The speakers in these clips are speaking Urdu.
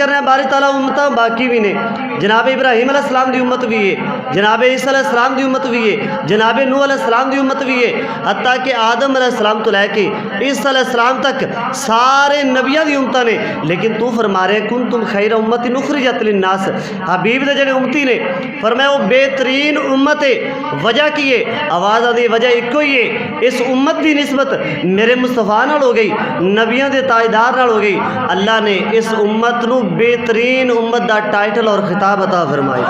کرنے باری تعالیٰ امتاں باقی بھی نے. جناب ابراہیم علیہ السلام دی امت بھی ہے, جناب عیسیٰ علیہ السلام دی امت بھی ہے, جناب نوح علیہ السلام دی امت بھی ہے, حتیٰ کہ آدم علیہ السلام تو لے کے عیسیٰ علیہ السلام تک سارے نبیوں دی امتاں نے. لیکن تو فرما رہے کنتم خیر امت اخرجت للناس, حبیب دے جڑے امتی نے فرمایا وہ بہترین امت ہے. وجہ کی ہے؟ آواز دی وجہ ایک ہی ہے, اس امت دی نسبت میرے مصطفیٰ نال ہو گئی, نبیوں دے تاجدار نال ہو گئی. اللہ نے اس امت نو بہترین امت دا ٹائٹل اور خطاب عطا فرمائی.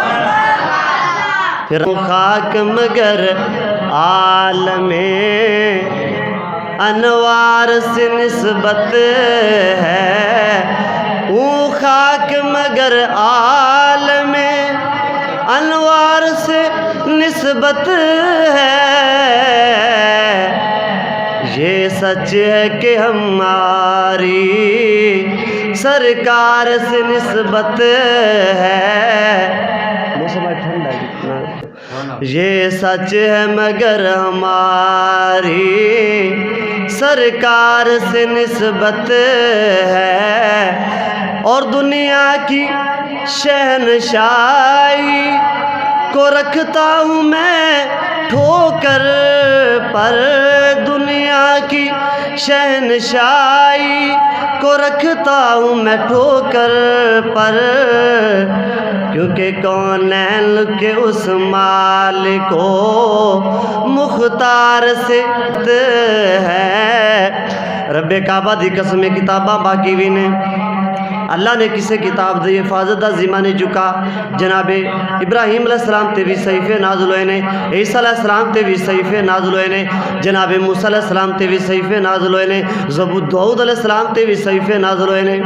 پھر خاک مگر عالم انوار سے نسبت ہے, وہ خاک مگر عالم انوار سے نسبت ہے. یہ سچ ہے کہ ہماری سرکار سے نسبت ہے. یہ سچ ہے مگر ہماری سرکار سے نسبت ہے. اور دنیا کی شہنشاہی کو رکھتا ہوں میں ٹھوکر پر, دنیا کی شہنشاہی کو رکھتا ہوں میں ٹھوکر پر, کیونکہ کونین کے اس مالک کو مختار سے ہے. رب کعبہ دی قسم کتاباں باقی بھی نے. اللہ نے کسے کتاب دی حفاظت دا ذمہ نہیں چکا. جناب ابراہیم علیہ السلام تے بھی صحیفے نازل ہوئے نے, عیسیٰ علیہ السلام تے بھی صحیفے نازل ہوئے نے, جناب موسیٰ علیہ السلام تے بھی صحیفے نازل ہوئے نے, داؤد علیہ السلام تے بھی صحیفے نازل ہوئے نے.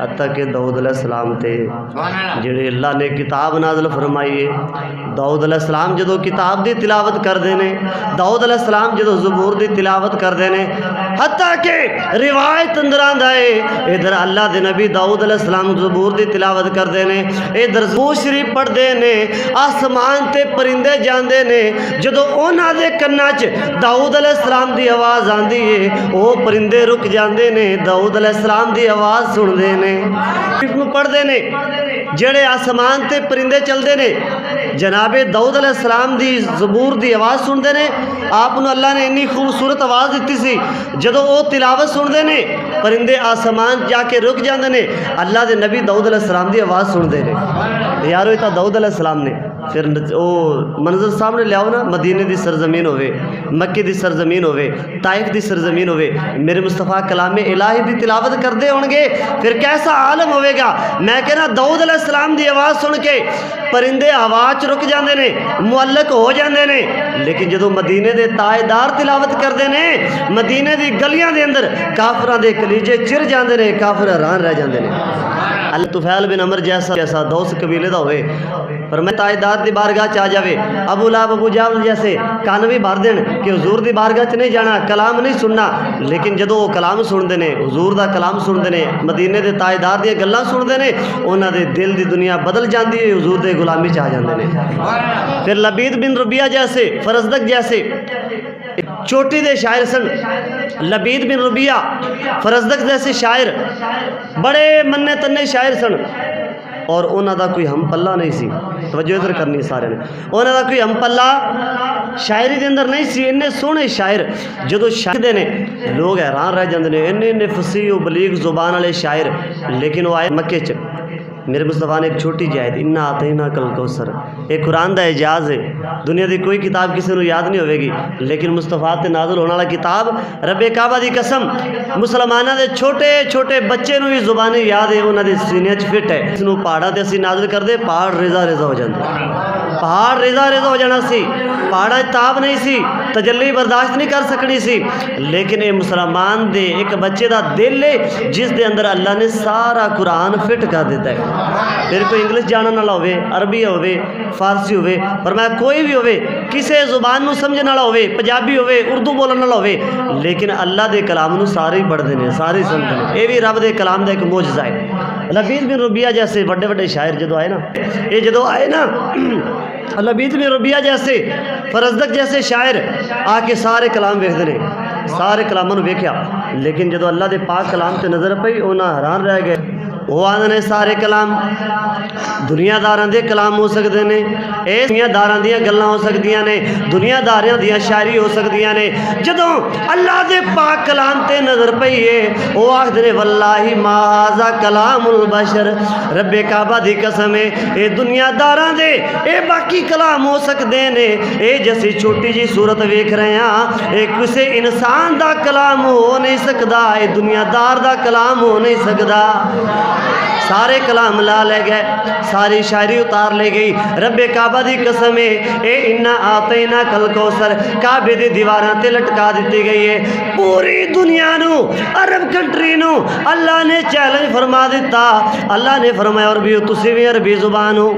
حتیٰ کہ داؤد علیہ السلام تے جڑے اللہ نے کتاب نازل فرمائی ہے. داؤد علیہ السلام جدو کتاب دی تلاوت کر دینے, داؤد علیہ السلام جدو زبور دی تلاوت کر دینے, حتیٰ کہ روایت اندران دائے ادھر اللہ دے نبی داؤد علیہ السلام زبور دی تلاوت کر دینے, ادھر زبور شریف پڑھ دینے, آسمان تے پرندے جاندے نے. جدو اونا دے کناچ داؤد علیہ السلام دی آواز آندی ہے, وہ پرندے رک جاندے نے, داؤد علیہ السلام دی آواز سن دینے, پڑھ دینے. جڑے آسمان تے پرندے چل دینے, جناب داؤد علیہ السلام دی زبور دی آواز سن دینے. آپ نے اللہ نے انی خوبصورت آواز دیتی سی, جدو وہ تلاوت سن دینے پرندے آسمان جا کے رک جاندے نے, اللہ دے نبی داؤد علیہ السلام دی آواز سن دینے. یارو یہ داؤد علیہ السلام نے پھر وہ منظر سامنے لے آؤ نا, مدینے دی سرزمین ہوئے, مکے دی سرزمین ہوئے, طائف دی سرزمین ہوئے, میرے مصطفیٰ کلام الہی دی تلاوت کر دے ہونگے, پھر کیسا عالم ہوئے گا. میں کہنا داؤد علیہ السلام دی آواز سن کے پرندے آواز رک جاندے نے, معلق ہو جاندے نے. لیکن جدو مدینے دے تاجدار تلاوت کر دے نے, مدینے دی گلیاں دے اندر کافران دے کلیجے چر جاندے نے, کافر حیران رہ جاندے نے. طفیل بن عمر جیسا دوست قبیلے دا ہوئے, پر میں تاجدار دی بارگاہ چاہ جاوے, ابو لہب ابو جہل جیسے کان بھی بھر دین کہ حضور دی بارگاہ چ نہیں جانا, کلام نہیں سننا. لیکن جدو وہ کلام سن دے نے, حضور دا کلام سن دے نے, مدینے دے تاجدار دی گلاں سن دے نے, انہاں دے دل دی دنیا بدل جاندی ہے, حضور دے غلامی چ آ جاندے نے. پھر لبید بن ربیہ جیسے, فرزدق جیسے چوٹی دے شاعر سن. لبید بن ربیہ فرزدق جیسے شاعر بڑے مننے تنے شاعر سن, اور انہاں دا کوئی ہم پلہ نہیں سی. توجہ ادھر کرنی سارے نے, انہاں دا کوئی ہم پلہ شاعری دے اندر نہیں سی. انہیں سونے شاعر جدو شاعر دے نے لوگ حیران رہ جاندے نے, انہیں فصیح و بلیغ زبان والے شاعر. لیکن وہ آئے مکے چ, میرے مصطفیٰ نے ایک چھوٹی جی آیت انا اعطیناک الکوثر, ایک قرآن دا اعجاز ہے. دنیا دی کوئی کتاب کسی نو یاد نہیں ہوئے گی, لیکن مصطفیٰ تے نازل ہونے والا کتاب رب کعبہ دی قسم مسلمانہ دے چھوٹے چھوٹے بچے نو بھی زبانی یاد ہے, انہاں دے سینے چ فٹ ہے. اس نو پہاڑاں تے اسی نازل کر دے, پہاڑ ریزا ریزا ہو جاندے, پہاڑ ریزا ریزا ہو جانا سی. پہاڑا تاب نہیں سی, تجلی برداشت نہیں کر سکنی سی. لیکن اے مسلمان دے ایک بچے دا دل ہے جس دے اندر اللہ نے سارا قرآن فٹ کر دیتا ہے. پھر کوئی انگلش جانن والا ہوئے, عربی ہوئے, فارسی ہوئے, پر میں کوئی بھی ہوئے, کسے زبان نو سمجھن والا ہوئے, پنجابی ہوئے, اردو بولن والا ہوئے, لیکن اللہ دے کلام نو سارے ہی پڑھ دینے, سارے ہی سمجھ دینے. یہ بھی رب دے کلام دا ایک معجزہ ہے. لبید بن ربیہ جیسے بڑے بڑے شاعر جدو آئے نا, یہ جدو آئے نا لبید بن ربیہ جیسے, فرزدق جیسے شاعر آ کے سارے کلام ویکھ دینے, سارے کلاموں ویکھیا. لیکن جدو اللہ دے پاک کلام تے نظر پئی, انہاں حیران رہ گئے. وہ آدھے نے سارے کلام دنیا داراں دے کلام ہو سکتے ہیں، یہ دنیا داراں دیاں گلاں ہو سکدیاں نے، دنیا داراں دیاں شاعری ہو سکدیاں نے۔ جدوں اللہ دے پاک کلام تے نظر پئی ہے وہ آخدے نے واللہ ما ھذا کلام البشر، رب کعبہ دی قسم ہے اے دنیا داراں دے اے باقی کلام ہو سکتے ہیں، اے جیسی چھوٹی جی صورت ویکھ رہے ہیں اے کسے انسان دا کلام ہو نہیں سکدا، اے دنیا دار دا کلام ہو نہیں سکدا۔ سارے کلام لا لے گئے، ساری شاعری اتار لے گئی۔ رب کعبہ دی قسم ہے اے انا آتینا کل کوثر کعبے دی دیواراں تے لٹکا دیتی گئی ہے۔ پوری دنیا نو، عرب کنٹری نو اللہ نے چیلنج فرما دیتا۔ اللہ نے فرمایا اور بھی تسی بھی عربی زبان ہو،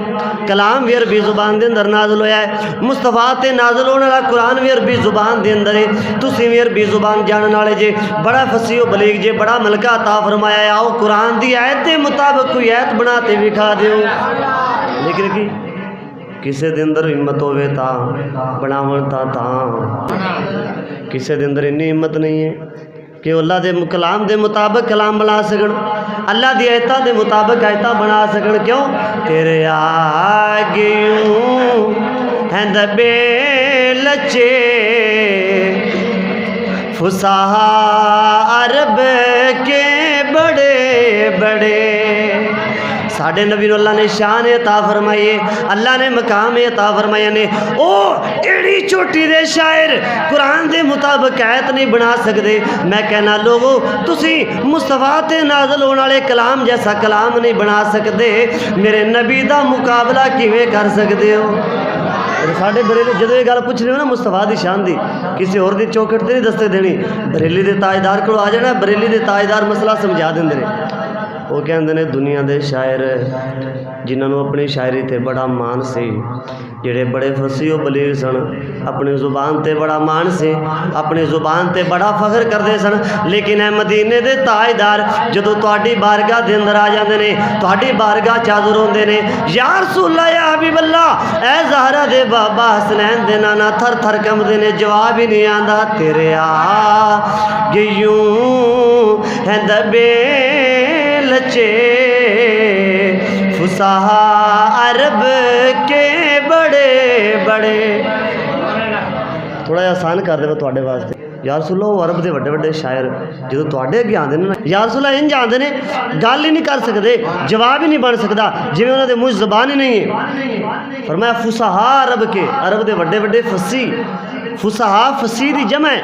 کلام بھی عربی زبان دے اندر نازل ہویا ہے، مصطفیٰ تے نازل ہونے والا قرآن بھی عربی زبان دے اندر ہے، تسی بھی عربی زبان جانن والے جے، بڑا فصیح و بلیغ جے، بڑا ملکہ عطا فرمایا ہے، آؤ قرآن دی آیت دے مطابق کوئی آیت بناتے دکھا دیو۔ لیکن کی کسے دے اندر ہمت ہوئے تا بناون تا کسے دے اندر انی ہمت نہیں ہے کہ اللہ دے کلام دے مطابق کلام بنا سکن، اللہ دی آیتاں دے مطابق آیتاں بنا سکن۔ کیوں؟ تیرے آگیوں ہیں دبے لچے فصاحہ عرب کے بڑے بڑے۔ ساڑھے نبی اللہ نے شان عطا فرمائیے، اللہ نے مقام عطا فرمائے نے او ایڑی چھوٹی دے شاعر قرآن دے مطابق آیت نہیں بنا سکتے۔ میں کہنا لوگو تسی مصطفیٰ تے نازل ہونے والے کلام جیسا کلام نہیں بنا سکتے، میرے نبی دا مقابلہ کیویں کر سکتے ہو؟ ساڑھے بریلی جدو یہ گل پوچھ رہے ہو نا مصطفیٰ دی شان دی، کسی اور دی چوکٹ تے نہیں دستے دینی، بریلی دے تاجدار کو آ جانا، بریلی دے تاجدار مسئلہ سمجھا دیں دے۔ وہ کہندے نے دنیا دے شاعر جنہوں نے اپنی شاعری تے بڑا مان سی، جڑے بڑے فصیح و بلیغ سن، اپنی زبان تے بڑا مان سی، اپنی زبان تے بڑا فخر کردے سن، لیکن اے مدینے دے تاجدار جدو تہاڈی بارگاہ دے اندر آ جاندے نے، تہاڈی بارگاہ چ حاضر ہوندے نے، یا رسول اللہ یا حبیب اللہ، اے زہرا دے بابا حسنین دے نانا، تھر تھر کمدے نے، جواب ہی نہیں آندا۔ تیرے آگیوں ہیں دبے لچے فصاحہ عرب کے بڑے بڑے۔ تھوڑا جہا آسان کر دے تواڈے واسطے، یا رسول اللہ وہ عرب دے وڈے وڈے شاعر جدو تواڈے اگے آندے نے، یا رسول اللہ انج آندے نے گل ہی نہیں کر سکتے، جواب ہی نہیں بن سکتا، جویں انہاں دے منہ زبان ہی نہیں ہے۔ فرمایا فصاحہ عرب کے، عرب دے وڈے وڈے فصیح، فصاحہ فصیح دی جمع ہے،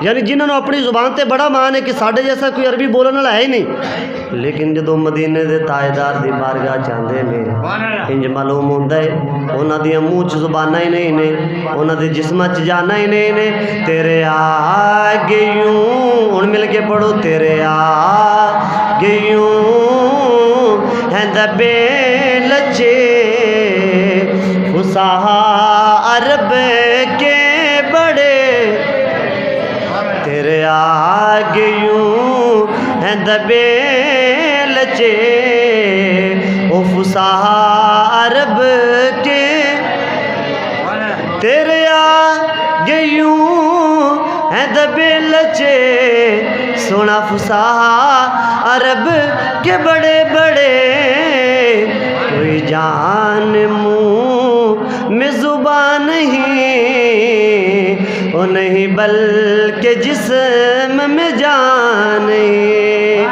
یعنی جنہوں نے اپنی زبان تے بڑا مان ہے کہ ساڑھے جیسا کوئی عربی بولنے والا ہے ہی نہیں، لیکن جدو مدینے دے تاجدار دی بارگاہ چاندے نے انج معلوم ہوندہ ہے انہاں دی منہ چ زباناں ہی نہیں نے، انہاں دے جسماں چ جانا ہی نہیں نے۔ تیرے آگیوں، ہن مل کے پڑھو، تیرے آگیوں ہیں دبے لچے فصاحہ عرب کے بڑے، تیرے آگیوں ہیں دبے لچے او فصاحہ عرب کے، تیرے آگیوں ہیں دبے لچے سونا فصاحہ عرب کے بڑے بڑے۔ کوئی جان منہ میں زبان نہیں، وہ نہیں بلکہ جسم میں جان نہیں،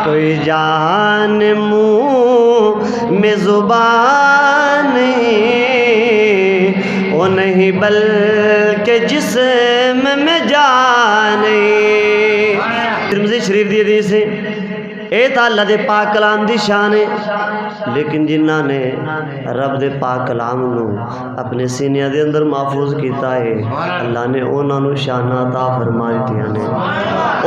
کوئی جان منہ میں زبان نہیں، وہ نہیں بلکہ جسم میں جان نہیں۔ ترمذی شریف دی حدیث ہے، اے تا اللہ دے پاک کلام دی شان ہے، لیکن جنہاں نے رب دے پاک کلام نو اپنے سینیاں دے اندر محفوظ کیتا ہے، اللہ نے انہاں نو شان عطا فرما دتیاں نے،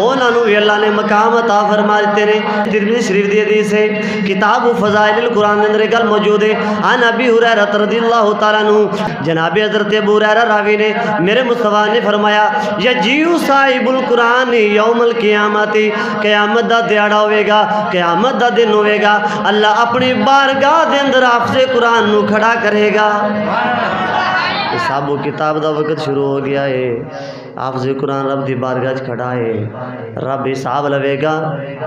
انہاں نو بھی اللہ نے مقام عطا فرما دیتے نے۔ ترمذی شریف دی حدیث ہے، کتاب فضائل القرآن دے اندر گل موجود ہے، عن ابی ہریرہ رضی اللہ تعالیٰ عنہ، جناب حضرت ابو ہریرہ راوی نے، میرے مصطفیٰ نے فرمایا یجیء صاحب القرآن یوم القیامت، قیامت دا دیہڑا ہوئے گا، قیامت دا دن ہوئے گا، اللہ اپنی بارگاہ دے اندر حافظ قرآن نو کھڑا کرے گا۔ حساب و کتاب دا وقت شروع ہو گیا ہے، حافظ قرآن رب دی بارگاہ کھڑا ہے، رب حساب لوے گا،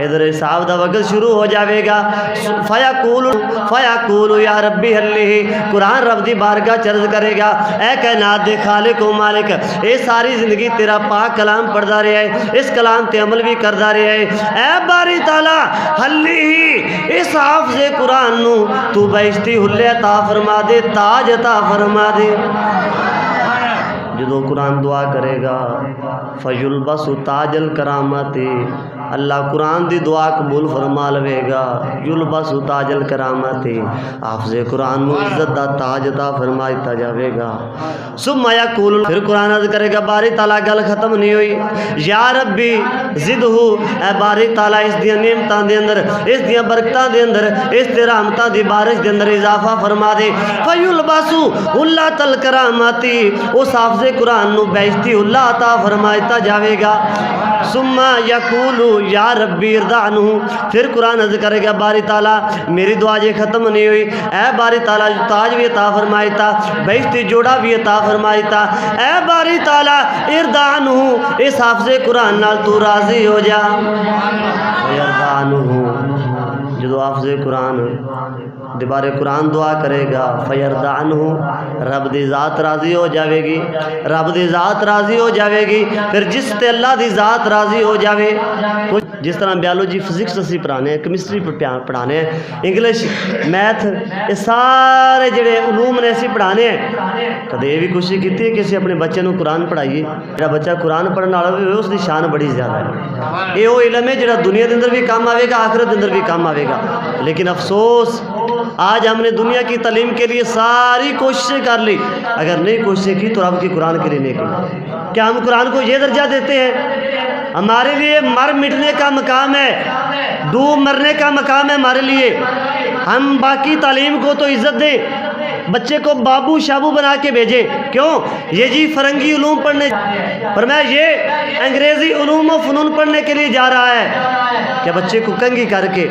ادھر حساب دا وقت شروع ہو جاوے گا۔ فیقول یا ربی حلی، قرآن رب دی بارگاہ چرز کرے گا، اے کائنات دے خالق و مالک، اے ساری زندگی تیرا پاک کلام پڑھدا رہا ہے، اس کلام تے عمل بھی کردا رہا ہے، اے باری تعالی حلی اس حافظ قرآن نو تو بہشتی حلے عطا فرما دے، تاج عطا فرما دے۔ جدو قرآن دعا کرے گا فیلبس تاج الکرامت، اللہ قرآن دی دعا قبول فرما لے گا، یلبس تاج الکرامت، حافظ قرآن نو عزت دا تاج عطا فرما دیتا جاوے گا۔ ثم یقول، پھر قرآن عرض کرے گا باری تعالیٰ گل ختم نہیں ہوئی، یا ربی زدہو، اے باری تعالیٰ اس دیاں نعمتاں دے اندر، اس دیاں برکتاں دے اندر، اس دی رحمتاں دی بارش دے اندر اضافہ فرما دے۔ فیلبس اللہ الکرامت، اس حافظ قرآن نو بہشتی اللہ عطا فرما دیتا جاوے گا۔ ثم یقول یا ربی ارضا عنہ، پھر قرآن عرض کرے گا باری تعالیٰ میری دعا یہ ختم نہیں ہوئی، اے باری تعالیٰ تاج بھی عطا فرمائیتا، بہشتی جوڑا بھی عطا فرمائیتا، اے باری تعالیٰ ارضا عنہ اس حافظ قرآن نال تو راضی ہو جا۔ ارضا عنہ، جدو حافظ قرآن دوبارہ قرآن دعا کرے گا فیرضا عنہ، رب دی ذات راضی ہو جاوے گی، رب دی ذات راضی ہو جاوے گی۔ پھر جس تے اللہ دی ذات راضی ہو جاوے، جس طرح بیالوجی فزکس اسی پڑھانے ہیں، کیمسٹری پڑھانے ہیں، انگلش میتھ، یہ سارے جڑے علوم نے اسی پڑھانے ہیں، کدے یہ بھی کوشش کی ہے کہ اسی اپنے بچے نو قرآن پڑھائیے، جڑا بچہ قرآن پڑھنے والا ہوئے اس دی شان بڑی زیادہ ہے۔ یہ وہ علم ہے جڑا دنیا دے اندر بھی کام آوے گا، آخرت دے اندر بھی کام آوے گا۔ لیکن افسوس آج ہم نے دنیا کی تعلیم کے لیے ساری کوششیں کر لی، اگر نہیں کوششیں کی تو رب کی قرآن کے لیے نہیں کی۔ کیا ہم قرآن کو یہ درجہ دیتے ہیں؟ ہمارے لیے مر مٹنے کا مقام ہے، ڈوب مرنے کا مقام ہے ہمارے لیے۔ ہم باقی تعلیم کو تو عزت دیں، بچے کو بابو شابو بنا کے بھیجیں، کیوں؟ یہ جی فرنگی علوم پڑھنے، فرمایا یہ انگریزی علوم و فنون پڑھنے کے لیے جا رہا ہے، کہ بچے کو کنگھی کر کے،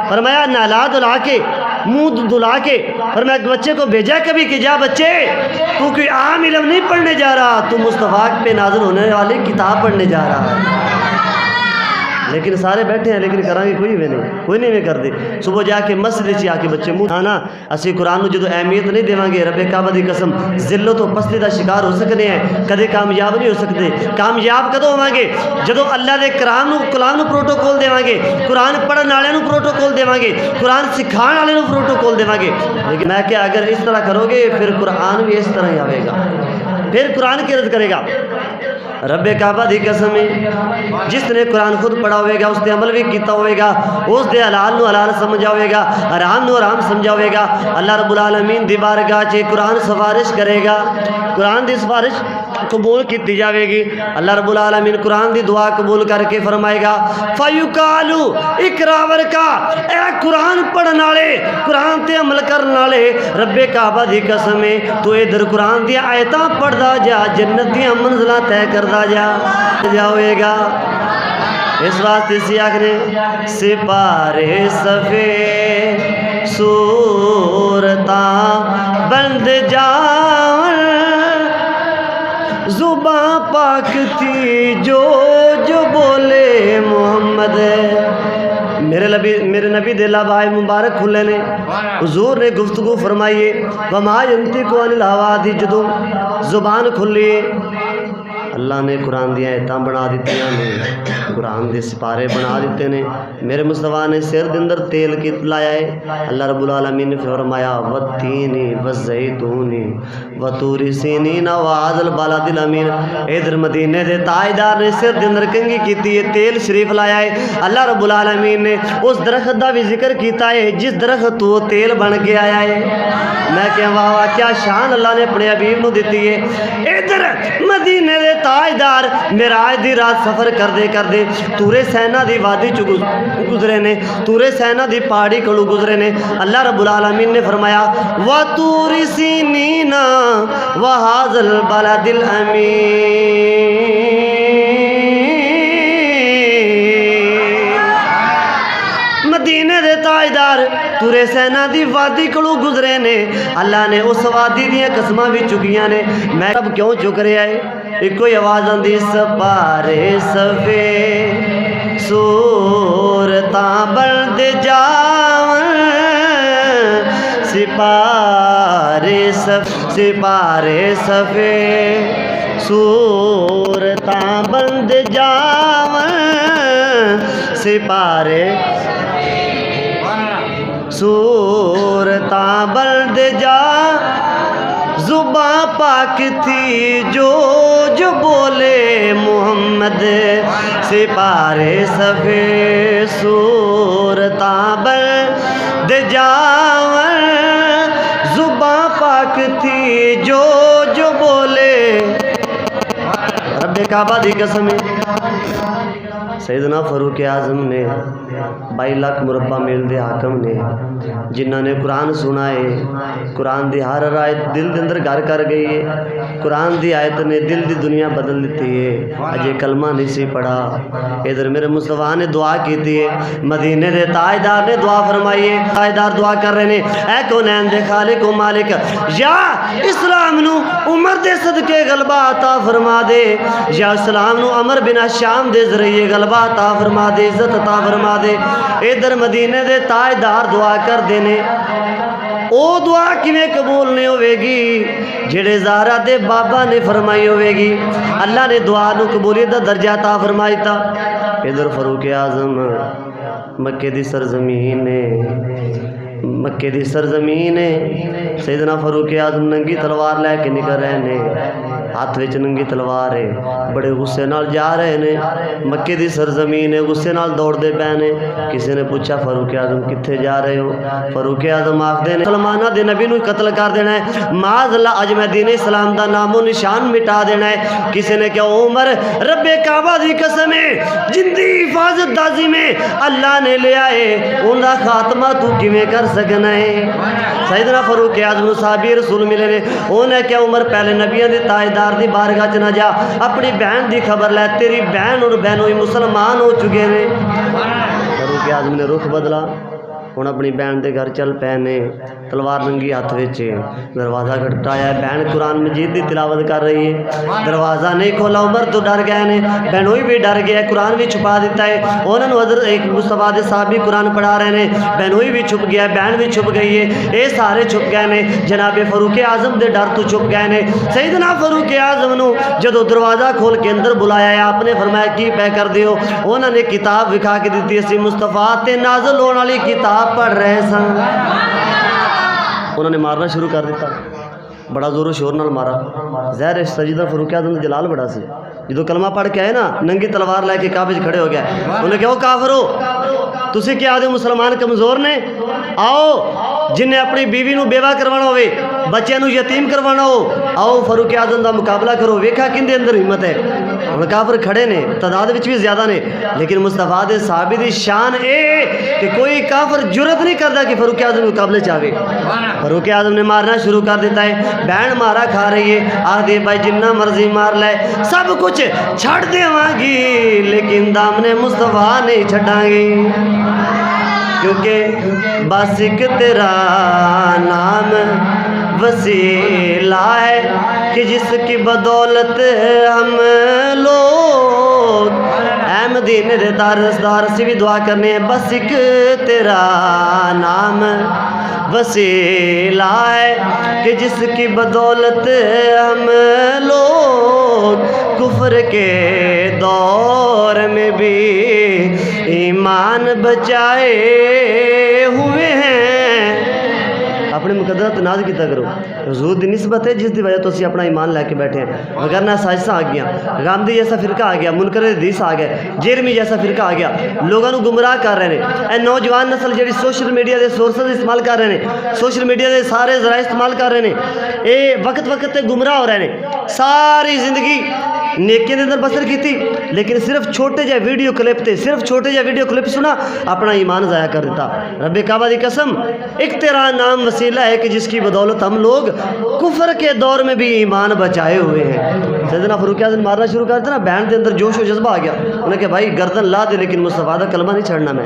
فرمایا نہلا دھلا کے، منہ دھلا کے، فرمایا بچے کو بھیجا کبھی کہ جا بچے تو کوئی عام علم نہیں پڑھنے جا رہا، تو مصطفیٰ پہ نازل ہونے والی کتاب پڑھنے جا رہا ہے۔ لیکن سارے بیٹھے ہیں لیکن کرانگے کوئی نہیں کر دے۔ صبح جا کے مسجد آ کے بچے منہ آنا، اسی قرآن جدو اہمیت نہیں دیواں گے، رب کعبہ دی قسم ذلت و پستی دا شکار ہو سکنے ہیں، کدے کامیاب نہیں ہو سکتے۔ کامیاب کدو ہوواں گے؟ جدو اللہ دے کلام نو پروٹوکول دیواں گے، قرآن پڑھن والے نو پروٹوکول دیواں گے، قرآن سکھان والے نو پروٹوکول دیواں گے۔ لیکن میں کہ اگر اس طرح کرو گے پھر قرآن بھی اس طرح ہی آئے گا، پھر قرآن کی رد کرے گا۔ رب کعبہ دی قسم ہے، جس نے قرآن خود پڑھا ہوئے گا، اس نے عمل بھی کیتا ہوئے گا، اس دے حلال نو حلال سمجھا ہوئے گا، حرام نو حرام سمجھا ہوئے گا، اللہ رب العالمین دی بارگاہ چ قرآن سفارش کرے گا، قرآن دی سفارش قبول کی جاوے گی۔ اللہ رب العالمین قرآن دی دعا قبول کر کے فرمائے گا فیقالو اقرا ورکا، اے قرآن پڑھن والے، قرآن تے عمل کرن والے، رب کعبہ دی قسم ہے تو ادھر قرآن دی آیتاں پڑھدا جا، جنت دی منزلاں طے کردا جا ہوئے گا۔ اس واسطے سیاق نے سپارے صفے صورتاں بند جاون، زباں پاک تھی جو بولے محمد، میرے نبی دے لبائے مبارک کھلے نے، حضور نے گفتگو فرمائیے وما ینطق عن الہوا دی جدو زبان کھلی، اللہ نے قرآن دی آیتاں بنا دیتی ہیں، قرآن دے سپارے بنا دیتے ہیں، میرے مصطفیٰ نے سر دے اندر تیل کی لایا ہے، اللہ رب العالمین نے فرمایا والتینی والزیتونی وطور سینین وہذا البلد الامین، ادھر مدینے دے تاجدار نے سر دے اندر کنگھی کیتی ہے، تیل شریف لایا ہے، اللہ رب العالمین نے اس درخت دا بھی ذکر کیتا ہے جس درخت تو تیل بن کے آیا ہے۔ میں کہاں واہ واہ کیا شان اللہ نے اپنے حبیب نو دیتی ہے۔ ادھر مدینے دے تاجدار معراج دی رات سفر کردے تورے سینا دی وادی چ گزرے نے، تورے سینا دی پہاڑی کولو گزرے نے، اللہ رب العالمین نے فرمایا وَطُورِ سِینِینَ وَهَٰذَا الْبَلَدِ الْأَمِینِ، مدینے دے تاجدار تورے سینا دی وادی کولو گزرے نے، اللہ نے اس وادی دیاں قسماں بھی چکیاں نے۔ میں اب کیوں چک رہا ہے؟ ایک کوئی آواز آندی سپارے سفے صورتاں بلد جاون سپارے سفے صورتاں بلد جاون سپارے صورتاں بلد جا زباں پاک تھی جو بولے محمد سپارے سفے صورتاں بلد جاون زباں پاک تھی جو بولے رب کعبہ دی قسم سیدنا فاروق اعظم نے 22 لاکھ مربع میل دے حاکم نے جنہاں نے قرآن سنا ہے قرآن دی ہر آیت دل دے اندر گھر کر گئی ہے قرآن دی آیت نے دل دی دنیا بدل دیتی ہے اجے کلمہ نہیں سی پڑھا ادھر میرے مصطفیٰ نے دعا کیتی ہے مدینے دے تاجدار نے دعا فرمائی ہے تاجدار دعا کر رہے ہیں اے کونین دے خالق و مالک یا اسلام نو عمر دے صدقے غلبہ عطا فرما دے یا اسلام نو عمر بن شام دے ذریعے غلبہ عطا فرما دے عزت عطا فرما دے ادھر مدینے دے تاجدار دعا کر دینے او دعا کیویں قبول نہیں ہوئے گی جڑے زہرا دے بابا نے فرمائی ہوئے گی اللہ نے دعا نو قبولیت دا درجہ عطا فرمائی تھا ادھر فاروق اعظم مکے دی سرزمین مکے دی سرزمین سیدنا فاروق اعظم ننگی تلوار لے کے نکل رہے نے ہاتھ وچ ننگی تلوار ہے بڑے غصے نال جا رہے نے مکے دی سرزمین ہے غصے نال دوڑ دے پے نے کسی نے پوچھا فاروق اعظم کتھے جا رہے ہو فاروق اعظم آکھدے نے مسلماناں دے نبی نو قتل کر دینا ہے معاذ اللہ اج میں دین اسلام دا نام و نشان مٹا دینا ہے کسی نے کہا عمر رب کعبہ دی قسم ہے جن دی حفاظت دازی میں اللہ نے لے آئے ان دا خاتمہ تو کیویں کر سکنا ہے سیدنا فاروق اعظم صحابی رسول ملے نے انہیں کیا عمر پہلے نبیوں دے تاجدار دی بارگاہ چ نہ جا اپنی بہن دی خبر لے تیری بہن اور بہنوئی مسلمان ہو چکے نے فاروق اعظم نے رخ بدلا ہوں اپنی بہن دے گھر چل پے نے تلوار ننگی ہاتھ وچ دروازہ کھٹکایا بہن قرآن مجید دی تلاوت کر رہی ہے دروازہ نہیں کھولا عمر تو ڈر گئے نے بہنوئی بھی ڈر گیا قرآن بھی چھپا دیتا ہے انہوں نے حضرت ایک مصطفیٰ دے صحابی قرآن پڑھا رہے ہیں بہنوئی بھی چھپ گیا بہن بھی چھپ گئی ہے اے سارے چھپ گئے نے جناب فاروق اعظم دے ڈر تو چھپ گئے نے سیدنا فاروق اعظم نو جدو دروازہ کھول کے اندر بلایا ہے آپ نے فرمایا کی پہ کر دیو انہوں نے کتاب وکھا کے دیتی اسی مصطفیٰ تے نازل ہونے والی کتاب پڑھ رہے سن انہوں نے مارنا شروع کر دیتا بڑا زور و شور نال مارا ظاہر سیدنا فاروق اعظم دا جلال بڑا سی جدو کلمہ پڑھ کے آئے نا ننگی تلوار لے کے کعبے وچ کھڑے ہو گیا انہوں نے کہا او کافرو تسی کیا آدھے مسلمان کمزور نے آؤ جن نے اپنی بیوی نو بیوہ کروانا ہوئے بچے نو یتیم کروانا ہو آؤ فاروق اعظم دا مقابلہ کرو ویکھا کندے اندر ہمت ہے ہن کافر کھڑے نے تعداد وچ بھی زیادہ نے لیکن مصطفیٰ دے صحابی دی شان اے کہ کوئی کافر جرت نہیں کردا کہ فاروق اعظم مقابلے چاہے فاروق اعظم نے مارنا شروع کر دیتا ہے بہن مارا کھا رہی ہے آدھے بھائی جنہ مرضی مار لے سب کچھ چھڑ دیواں گی لیکن دامن مصطفیٰ نہیں چھڈاں گی کیونکہ بس ایک تیرا نام وسیلہ ہے کہ جس کی بدولت ہم لوگ اے مدینے دے تارسدار سے بھی دعا کرنے ہیں بس ایک تیرا نام وسیلہ ہے کہ جس کی بدولت ہم لوگ کفر کے دور میں بھی ایمان بچائے ہوئے ہیں اپنے مقدرات ناز کیتا کرو حضور دی نسبت ہے جس دی وجہ تو اسی اپنا ایمان لے کے بیٹھے ہیں وگرنہ سازشاں آ گیا غامدی جیسا فرقہ آ گیا منکر حدیث آ گیا جرمی جیسا فرقہ آ گیا لوگوں کو گمراہ کر رہے ہیں اے نوجوان نسل جڑی سوشل میڈیا دے سورسز استعمال کر رہے ہیں سوشل میڈیا دے سارے ذرائع استعمال کر رہے ہیں اے وقت وقت تے گمراہ ہو رہے ہیں ساری زندگی نیکی دے اندر بسر کی تھی لیکن صرف چھوٹے جائے ویڈیو کلپ تے صرف چھوٹے جائے ویڈیو کلپ سنا اپنا ایمان ضائع کر دیتا رب کعبہ دی قسم ایک تیرا نام وسیلہ ہے کہ جس کی بدولت ہم لوگ کفر کے دور میں بھی ایمان بچائے ہوئے ہیں سیدنا فاروق اعظم مارنا شروع کر دیتا نا بہن دے اندر جوش و جذبہ آ گیا انہیں کہ بھائی گردن لا دے لیکن مصطفیٰ دا کلمہ نہیں چھڑنا میں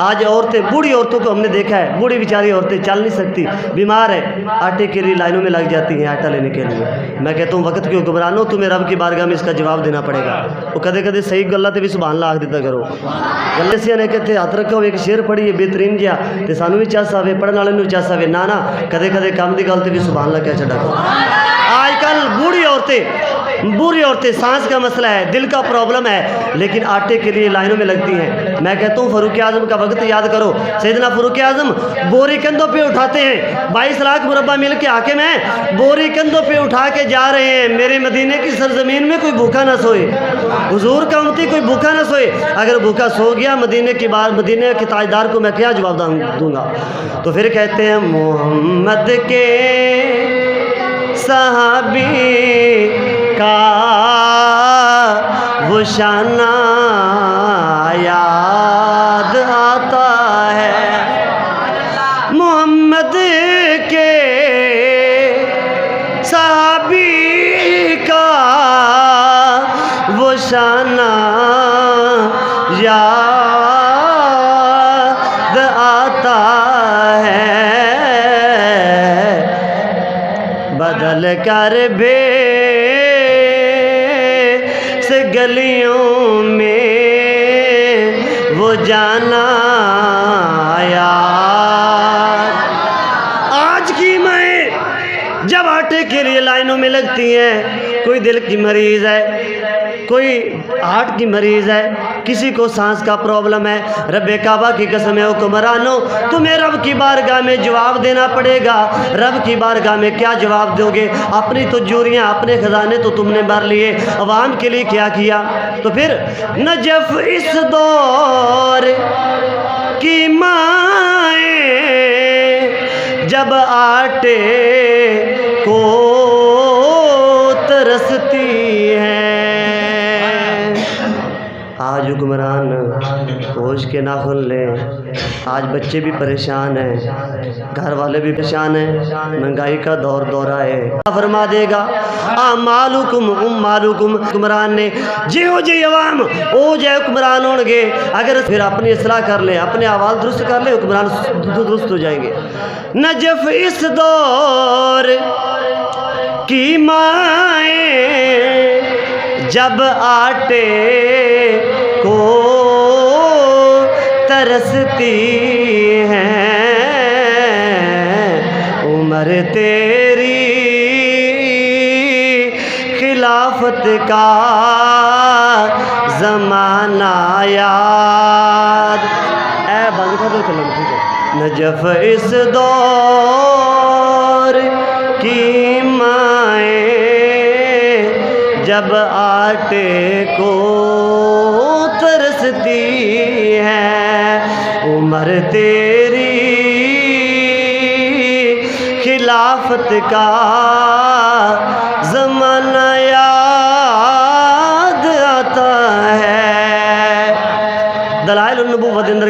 آج عورتیں, بوڑھی عورتوں کو ہم نے دیکھا ہے, بوڑھی بیچاری عورتیں چل نہیں سکتی, بیمار ہے, آٹے کے لیے لائنوں میں لگ جاتی ہیں آٹا لینے کے لیے. میں کہتا ہوں وقت کے حکمرانوں, تمہیں رب کی بارگاہ میں اس کا جواب دینا پڑے گا. وہ کدے کدے صحیح گلہ تے بھی سبحان اللہ آکھ دیتا کرو. گلے سے نے کہتے ہاتھ رکھو, ایک شعر پڑھیے بہترین جہا تے سانوں بھی چس آوے, پڑھن والے نوں چس آوے. نا نا, کدے کدے کام دی گل تے بھی سبحان اللہ کہہ چھڈا کرو. آج کل بوڑھی عورتیں سانس کا مسئلہ ہے, دل کا پرابلم ہے, لیکن آٹے کے لیے لائنوں میں لگتی ہیں. میں کہتا ہوں فاروق اعظم کا وقت یاد کرو. سیدنا فاروق اعظم بوری کندھوں پہ اٹھاتے ہیں, 22 لاکھ مربع مل کے حاکم ہیں, بوری کندھوں پہ اٹھا کے جا رہے ہیں. میرے مدینے کی سرزمین میں کوئی بھوکا نہ سوئے, حضور کا امتی کوئی بھوکا نہ سوئے. اگر بھوکا سو گیا مدینے کے تاجدار کو میں کیا جواب دوں گا؟ تو پھر کہتے ہیں محمد کے صحابی کا وہ شانہ یاد آتا ہے, محمد کے صحابی کا وہ شانہ یاد آتا ہے. بدل کر سے گلیوں میں وہ جانا یار. آج کی مائیں جب آٹے کے لیے لائنوں میں لگتی ہیں, کوئی دل کی مریض ہے, کوئی ہارٹ کی مریض ہے, کسی کو سانس کا پرابلم ہے, رب کعبہ کی قسم ہے حکمرانوں, تمہیں رب کی بارگاہ میں جواب دینا پڑے گا. رب کی بارگاہ میں کیا جواب دو گے؟ اپنی تو جوریاں, اپنے خزانے تو تم نے بھر لیے, عوام کے لیے کیا کیا؟ تو پھر نجف اس دور کی مائیں جب آٹے کو ترستی ہیں. آج حکمران ہوش کے ناخن لیں, آج بچے بھی پریشان ہیں, گھر والے بھی پریشان ہیں, مہنگائی کا دور ہے. فرما دے گا اعمالکم امالکم. حکمران نے جیو جی عوام او جے حکمران ہون گے, اگر پھر اپنی اصلاح کر لیں, اپنے احوال درست کر لیں, حکمران درست ہو جائیں گے. نجف اس دور کی مائیں جب آٹے کو ترستی ہیں, عمر تیری خلافت کا زمانہ یاد. اے بند کر دو, چلو نجف اس دور کی مائیں جب آٹے کو ترستی ہے, عمر تیری خلافت کا زمانہ یاد آتا ہے. دلائل النبوت اندر